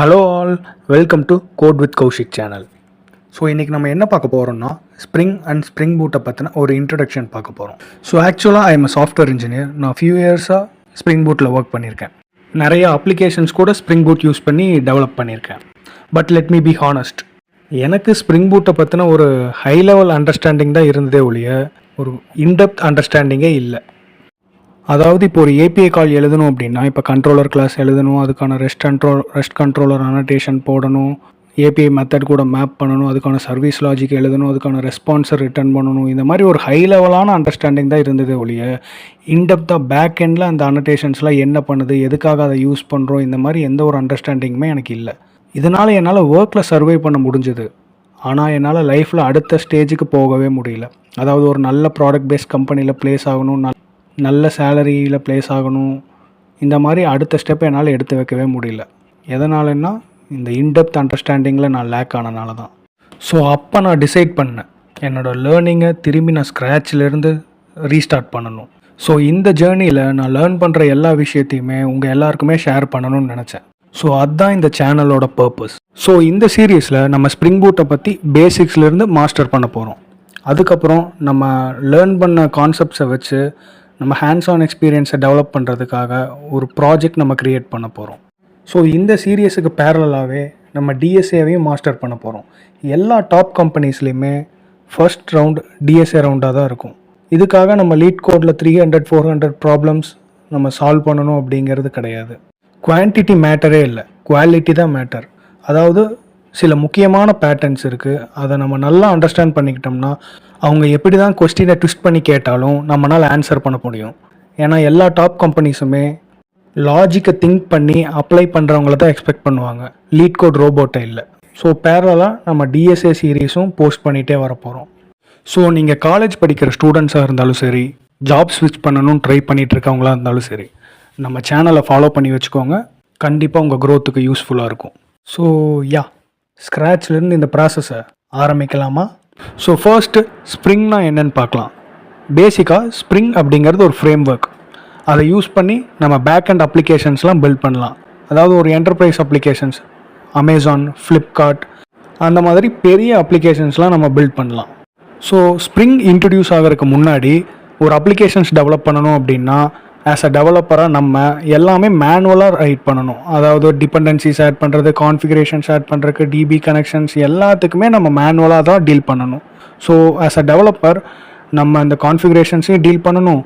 Hello all, welcome to code with Kaushik channel. So இன்றைக்கி நம்ம என்ன பார்க்க போகிறோம்னா ஸ்ப்ரிங் அண்ட் ஸ்ப்ரிங் பூட்டை பற்றின ஒரு இன்ட்ரடக்ஷன் பார்க்க போகிறோம். ஸோ ஆக்சுவலாக ஐ எம் சாஃப்ட்வேர் இன்ஜினியர். நான் ஃபியூ இயர்ஸாக ஸ்ப்ரிங் பூட்டில் ஒர்க் பண்ணியிருக்கேன். நிறைய அப்ளிகேஷன்ஸ் கூட ஸ்ப்ரிங் பூட் யூஸ் பண்ணி டெவலப் பண்ணியிருக்கேன். But let me be honest, எனக்கு ஸ்ப்ரிங் பூட்டை பற்றின ஒரு ஹை லெவல் அண்டர்ஸ்டாண்டிங் தான் இருந்ததே ஒழிய ஒரு இன்டெப்த் அண்டர்ஸ்டாண்டிங்கே இல்லை. அதாவது இப்போ ஒரு ஏபிஐ கால் எழுதணும் அப்படின்னா, இப்போ கண்ட்ரோலர் கிளாஸ் எழுதணும், அதுக்கான ரெஸ்ட் கண்ட்ரோலர் அனோட்டேஷன் போடணும், ஏபிஐ மெத்தட் கூட மேப் பண்ணணும், அதுக்கான சர்வீஸ் லாஜிக் எழுதணும், அதுக்கான ரெஸ்பான்ஸை ரிட்டர்ன் பண்ணணும். இந்த மாதிரி ஒரு ஹை லெவலான அண்டர்ஸ்டாண்டிங் தான் இருந்ததே ஒழிய இன்டெப்த்தாக பேக் எண்டில் அந்த அனோட்டேஷன்ஸ்லாம் என்ன பண்ணுது, எதுக்காக அதை யூஸ் பண்ணுறோம், இந்த மாதிரி எந்த ஒரு அண்டர்ஸ்டாண்டிங்குமே எனக்கு இல்லை. இதனால் என்னால் ஒர்க்கில் சர்வை பண்ண முடிஞ்சுது. ஆனால் என்னால் லைஃப்பில் அடுத்த ஸ்டேஜுக்கு போகவே முடியல. அதாவது ஒரு நல்ல ப்ராடக்ட் பேஸ்ட் கம்பெனியில் ப்ளேஸ் ஆகணும், நல்ல சேலரியில் ப்ளேஸ் ஆகணும், இந்த மாதிரி அடுத்த ஸ்டெப் என்னால் எடுத்து வைக்கவே முடியல. எதனாலன்னா இந்த இன்டெப்த் அண்டர்ஸ்டாண்டிங்கில் நான் லேக் ஆனனால தான். ஸோ அப்போ நான் டிசைட் பண்ணேன், என்னோடய லேர்னிங்கை திரும்பி நான் ஸ்க்ராட்சிலேருந்து ரீஸ்டார்ட் பண்ணணும். ஸோ இந்த ஜேர்னியில் நான் லேர்ன் பண்ணுற எல்லா விஷயத்தையுமே உங்கள் எல்லாருக்குமே ஷேர் பண்ணணும்னு நினச்சேன். ஸோ அதுதான் இந்த சேனலோட பர்பஸ். ஸோ இந்த சீரீஸில் நம்ம ஸ்ப்ரிங் பூட்டை பற்றி பேசிக்ஸ்லேருந்து மாஸ்டர் பண்ண போகிறோம். அதுக்கப்புறம் நம்ம லேர்ன் பண்ண கான்செப்ட்ஸை வச்சு நம்ம ஹேண்ட்ஸ் ஆன் எக்ஸ்பீரியன்ஸை டெவலப் பண்ணுறதுக்காக ஒரு ப்ராஜெக்ட் நம்ம க்ரியேட் பண்ண போகிறோம். ஸோ இந்த சீரியஸுக்கு பேரலாகவே நம்ம டிஎஸ்ஏவையும் மாஸ்டர் பண்ண போகிறோம். எல்லா டாப் கம்பெனிஸ்லேயுமே ஃபர்ஸ்ட் ரவுண்ட் டிஎஸ்ஏ ரவுண்டாக தான் இருக்கும். இதுக்காக நம்ம லீட் கோடில் 300-400 ப்ராப்ளம்ஸ் நம்ம சால்வ் பண்ணணும் அப்படிங்கிறது கிடையாது. குவான்டிட்டி மேட்டரே இல்லை, குவாலிட்டி தான் மேட்டர். அதாவது சில முக்கியமான பேட்டர்ன்ஸ் இருக்குது, அதை நம்ம நல்லா அண்டர்ஸ்டாண்ட் பண்ணிக்கிட்டோம்னா அவங்க எப்படி தான் கொஸ்டினை ட்விஸ்ட் பண்ணி கேட்டாலும் நம்மளால் ஆன்சர் பண்ண முடியும். ஏன்னா எல்லா டாப் கம்பெனிஸுமே லாஜிக்கை திங்க் பண்ணி அப்ளை பண்ணுறவங்கள தான் எக்ஸ்பெக்ட் பண்ணுவாங்க, லீட் கோட் ரோபோட்டை இல்லை. ஸோ பேரலாக நம்ம டிஎஸ்ஏ சீரீஸும் போஸ்ட் பண்ணிகிட்டே வர போகிறோம். ஸோ நீங்கள் காலேஜ் படிக்கிற ஸ்டூடெண்ட்ஸாக இருந்தாலும் சரி, ஜாப் ஸ்விட்ச் பண்ணணும்னு ட்ரை பண்ணிகிட்டு இருக்கவங்களா இருந்தாலும் சரி, நம்ம சேனலை ஃபாலோ பண்ணி வச்சுக்கோங்க. கண்டிப்பாக உங்கள் க்ரோத்துக்கு யூஸ்ஃபுல்லாக இருக்கும். ஸோ ஸ்க்ராட்ச்லேருந்து இந்த ப்ராசஸை ஆரம்பிக்கலாமா? ஸோ ஃபர்ஸ்ட்டு ஸ்ப்ரிங்னா என்னென்னு பார்க்கலாம். பேசிக்காக ஸ்ப்ரிங் அப்படிங்கிறது ஒரு ஃப்ரேம் ஒர்க். அதை யூஸ் பண்ணி நம்ம பேக் அண்ட் அப்ளிகேஷன்ஸ்லாம் பில்ட் பண்ணலாம். அதாவது ஒரு என்டர்பிரைஸ் அப்ளிகேஷன்ஸ், அமேசான், ஃப்ளிப்கார்ட், அந்த மாதிரி பெரிய அப்ளிகேஷன்ஸ்லாம் நம்ம பில்ட் பண்ணலாம். ஸோ ஸ்ப்ரிங் இன்ட்ரடியூஸ் ஆகிறதுக்கு முன்னாடி ஒரு அப்ளிகேஷன்ஸ் டெவலப் பண்ணணும் அப்படின்னா ஆஸ் அ டெவலப்பராக நம்ம எல்லாமே மேனுவலாக ரைட் பண்ணணும். அதாவது டிபெண்டன்சிஸ் ஆட் பண்ணுறது, கான்ஃபிகரேஷன்ஸ் ஆட் பண்ணுறதுக்கு, டிபி கனெக்ஷன்ஸ் எல்லாத்துக்குமே நம்ம மேனுவலாக தான் டீல் பண்ணணும். ஸோ ஆஸ் அ டெவலப்பர் நம்ம அந்த கான்ஃபிகரேஷன்ஸையும் டீல் பண்ணணும்,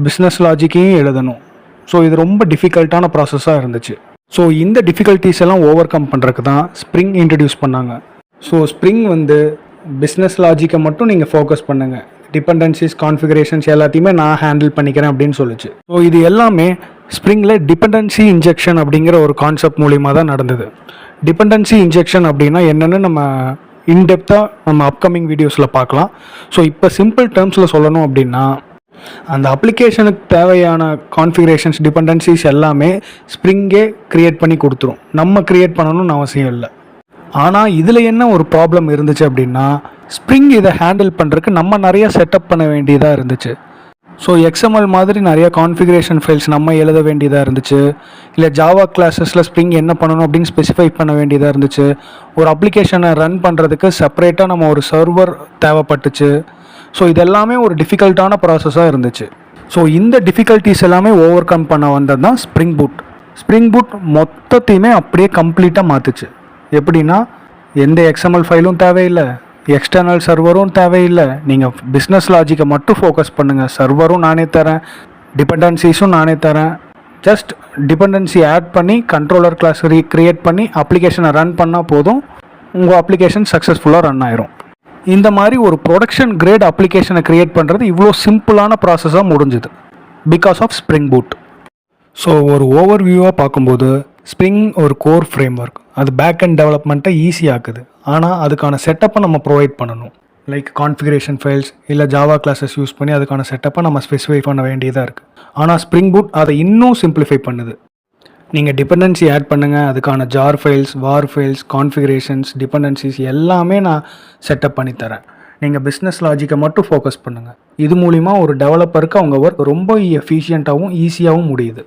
பிஸ்னஸ் லாஜிக்கையும் எழுதணும். ஸோ இது ரொம்ப டிஃபிகல்ட்டான ப்ராசஸாக இருந்துச்சு. ஸோ இந்த டிஃபிகல்ட்டிஸ் எல்லாம் ஓவர் கம் பண்ணுறதுக்கு தான் ஸ்ப்ரிங் இன்ட்ரடியூஸ் பண்ணாங்க. ஸோ ஸ்ப்ரிங் பிஸ்னஸ் லாஜிக்கை மட்டும் நீங்கள் ஃபோக்கஸ் பண்ணுங்கள், டிபெண்டன்சிஸ், கான்ஃபிகரேஷன்ஸ் எல்லாத்தையுமே நான் ஹேண்டில் பண்ணிக்கிறேன் அப்படின்னு சொல்லிச்சு. ஸோ இது எல்லாமே ஸ்ப்ரிங்கில் டிபெண்டன்சி இன்ஜெக்ஷன் அப்படிங்கிற ஒரு கான்செப்ட் மூலிமா தான் நடந்தது. டிபெண்டன்சி இன்ஜெக்ஷன் அப்படின்னா என்னென்னு நம்ம இன்டெப்த்தாக நம்ம அப்கமிங் வீடியோஸில் பார்க்கலாம். ஸோ இப்போ சிம்பிள் டேர்ம்ஸில் சொல்லணும் அப்படின்னா அந்த அப்ளிகேஷனுக்கு தேவையான கான்ஃபிகரேஷன்ஸ், டிபெண்டன்சிஸ் எல்லாமே ஸ்ப்ரிங்கே க்ரியேட் பண்ணி கொடுத்துரும், நம்ம க்ரியேட் பண்ணணும்னு அவசியம் இல்லை. ஆனால் இதில் என்ன ஒரு ப்ராப்ளம் இருந்துச்சு அப்படின்னா, ஸ்ப்ரிங் இதை ஹேண்டில் பண்ணுறதுக்கு நம்ம நிறைய செட்டப் பண்ண வேண்டியதாக இருந்துச்சு. ஸோ எக்ஸ்எம்எல் மாதிரி நிறைய கான்ஃபிகரேஷன் ஃபைல்ஸ் நம்ம எழுத வேண்டியதாக இருந்துச்சு. இல்லை ஜாவா கிளாஸஸில் ஸ்ப்ரிங் என்ன பண்ணணும் அப்படின்னு ஸ்பெசிஃபை பண்ண வேண்டியதாக இருந்துச்சு. ஒரு அப்ளிகேஷனை ரன் பண்ணுறதுக்கு செப்பரேட்டாக நம்ம ஒரு சர்வர் தேவைப்பட்டுச்சு. ஸோ இதெல்லாமே ஒரு டிஃபிகல்ட்டான ப்ராசஸாக இருந்துச்சு. ஸோ இந்த டிஃபிகல்ட்டிஸ் எல்லாமே ஓவர் கம் பண்ண வந்தது தான் ஸ்ப்ரிங் பூட். ஸ்ப்ரிங் பூட் மொத்தத்தையுமே அப்படியே கம்ப்ளீட்டாக மாற்றுச்சு. எப்படின்னா எந்த எக்ஸ்எம்எல் ஃபைலும் தேவையில்லை, எக்ஸ்டர்னல் சர்வரும் தேவையில்லை, நீங்கள் பிஸ்னஸ் லாஜிக்கை மட்டும் ஃபோக்கஸ் பண்ணுங்கள். சர்வரும் நானே தரேன், டிபெண்டன்சிஸும் நானே தரேன். ஜஸ்ட் டிபெண்டன்சி ஆட் பண்ணி கண்ட்ரோலர் கிளாஸ் க்ரியேட் பண்ணி அப்ளிகேஷனை ரன் பண்ணால் போதும், உங்கள் அப்ளிகேஷன் சக்ஸஸ்ஃபுல்லாக ரன் ஆயிரும். இந்த மாதிரி ஒரு ப்ரொடக்ஷன் கிரேட் அப்ளிகேஷனை க்ரியேட் பண்ணுறது இவ்வளோ சிம்பிளான ப்ராசஸாக முடிஞ்சுது because of spring boot. So ஒரு ஓவர் வியூவாக பார்க்கும்போது ஸ்ப்ரிங் ஒரு கோர் ஃப்ரேம் ஒர்க். அது பேக் அண்ட் டெவலப்மெண்ட்டை ஈஸியாக்குது. ஆனால் அதுக்கான செட்டப்பை நம்ம ப்ரொவைட் பண்ணணும். லைக் கான்ஃபிகரேஷன் ஃபைல்ஸ் இல்லை ஜாவா கிளாஸஸ் யூஸ் பண்ணி அதுக்கான செட்டப்பை நம்ம ஸ்பெசிஃபை பண்ண வேண்டியதாக இருக்குது. ஆனால் ஸ்ப்ரிங் பூட் அதை இன்னும் சிம்பிளிஃபை பண்ணுது. நீங்கள் டிபெண்டன்சி ஆட் பண்ணுங்கள், அதுக்கான ஜார் ஃபைல்ஸ், வார் ஃபைல்ஸ், கான்ஃபிகரேஷன்ஸ், டிபெண்டன்சிஸ் எல்லாமே நான் செட்டப் பண்ணி தரேன். நீங்கள் பிஸ்னஸ் லாஜிக்கை மட்டும் ஃபோக்கஸ் பண்ணுங்கள். இது மூலிமா ஒரு டெவலப்பருக்கு அவங்க ஒர்க் ரொம்ப எஃபிஷியண்ட்டாகவும் ஈஸியாகவும் முடியுது.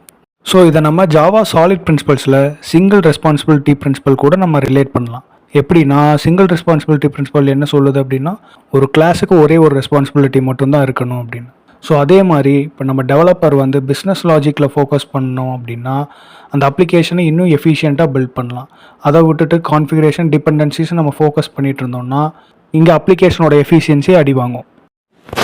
ஸோ இதை நம்ம ஜாவா சாலிட் பிரின்சிபல்ஸில் சிங்கிள் ரெஸ்பான்சிபிலிட்டி பிரின்சிபல் கூட நம்ம ரிலேட் பண்ணலாம். எப்படின்னா சிங்கிள் ரெஸ்பான்சிபிலிட்டி பிரின்சிபல் என்ன சொல்லுது அப்படின்னா ஒரு கிளாஸுக்கு ஒரே ஒரு ரெஸ்பான்சிபிலிட்டி மட்டும்தான் இருக்கணும் அப்படின்னு. ஸோ அதே மாதிரி இப்போ நம்ம டெவலப்பர் வந்து பிஸ்னஸ் லாஜிக்கில் ஃபோக்கஸ் பண்ணோம் அப்படின்னா அந்த அப்ளிகேஷனை இன்னும் எஃபிஷியண்ட்டாக பில்ட் பண்ணலாம். அதை விட்டுட்டு கான்ஃபிகரேஷன் டிபெண்டன்சிஸ் நம்ம ஃபோக்கஸ் பண்ணிகிட்டு இருந்தோம்னா இங்கே அப்ளிகேஷனோட எஃபிஷியன்சி அடி வாங்கும்.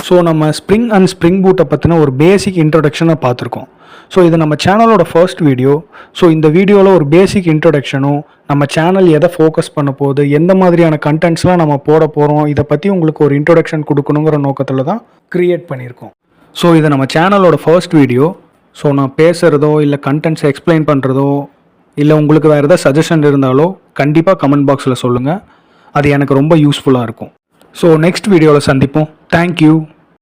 ஸோ நம்ம ஸ்ப்ரிங் அண்ட் ஸ்ப்ரிங் பூட்டை பற்றின ஒரு பேசிக் இன்ட்ரொடக்ஷனை பார்த்துருக்கோம். ஸோ இது நம்ம சேனலோட ஃபர்ஸ்ட் வீடியோ. ஸோ இந்த வீடியோவில் ஒரு பேசிக் இன்ட்ரொடக்ஷனும் நம்ம சேனல் எதை ஃபோக்கஸ் பண்ண போகுது, எந்த மாதிரியான கண்டென்ட்ஸ்லாம் நம்ம போட போகிறோம், இதை பற்றி உங்களுக்கு ஒரு இன்ட்ரொடக்ஷன் கொடுக்கணுங்கிற நோக்கத்தில் தான் க்ரியேட் பண்ணியிருக்கோம். ஸோ இது நம்ம சேனலோட ஃபர்ஸ்ட் வீடியோ. ஸோ நான் பேசுகிறதோ இல்லை கண்டென்ட்ஸ் எக்ஸ்பிளைன் பண்ணுறதோ இல்லை உங்களுக்கு வேறு ஏதாவது சஜஷன் இருந்தாலோ கண்டிப்பாக கமெண்ட் பாக்ஸில் சொல்லுங்கள். அது எனக்கு ரொம்ப யூஸ்ஃபுல்லாக இருக்கும். ஸோ நெக்ஸ்ட் வீடியோவில் சந்திப்போம். தேங்க்யூ.